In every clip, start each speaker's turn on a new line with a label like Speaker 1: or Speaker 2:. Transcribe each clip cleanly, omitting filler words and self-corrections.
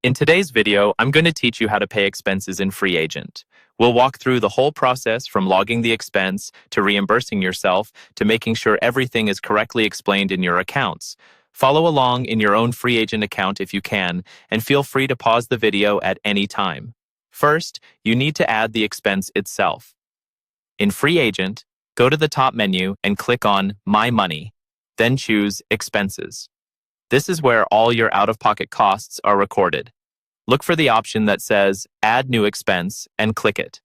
Speaker 1: In today's video, I'm going to teach you how to pay expenses in Freeagent. We'll walk through the whole process from logging the expense to reimbursing yourself to making sure everything is correctly explained in your accounts. Follow along in your own Freeagent account if you can, and feel free to pause the video at any time. First, you need to add the expense itself. In Freeagent, go to the top menu and click on My Money, then choose Expenses. This is where all your out-of-pocket costs are recorded. Look for the option that says Add New Expense and click it.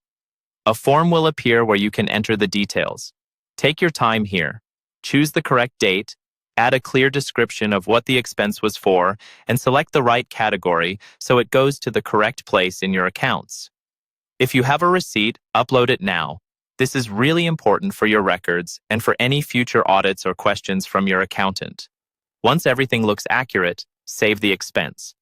Speaker 1: A form will appear where you can enter the details. Take your time here. Choose the correct date, add a clear description of what the expense was for, and select the right category so it goes to the correct place in your accounts. If you have a receipt, upload it now. This is really important for your records and for any future audits or questions from your accountant. Once everything looks accurate, save the expense.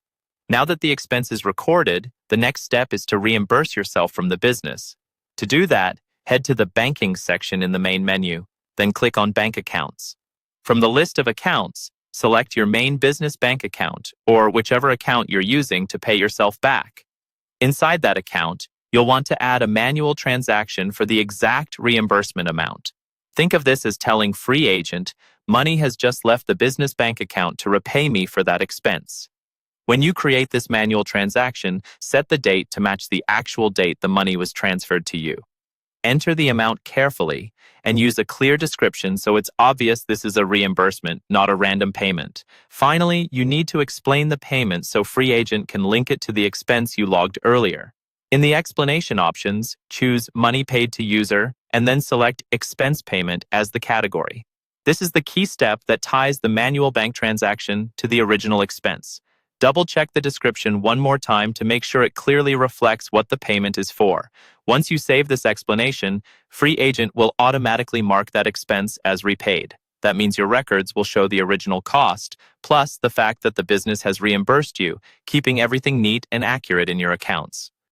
Speaker 1: Now that the expense is recorded, the next step is to reimburse yourself from the business. To do that, head to the Banking section in the main menu, then click on Bank Accounts. From the list of accounts, select your main business bank account or whichever account you're using to pay yourself back. Inside that account, you'll want to add a manual transaction for the exact reimbursement amount. Think of this as telling Freeagent, money has just left the business bank account to repay me for that expense. When you create this manual transaction, set the date to match the actual date the money was transferred to you. Enter the amount carefully and use a clear description so it's obvious this is a reimbursement, not a random payment. Finally, you need to explain the payment so Freeagent can link it to the expense you logged earlier. In the explanation options, choose Money Paid to User and then select Expense Payment as the category. This is the key step that ties the manual bank transaction to the original expense. Double-check the description one more time to make sure it clearly reflects what the payment is for. Once you save this explanation, Freeagent will automatically mark that expense as repaid. That means your records will show the original cost, plus the fact that the business has reimbursed you, keeping everything neat and accurate in your accounts.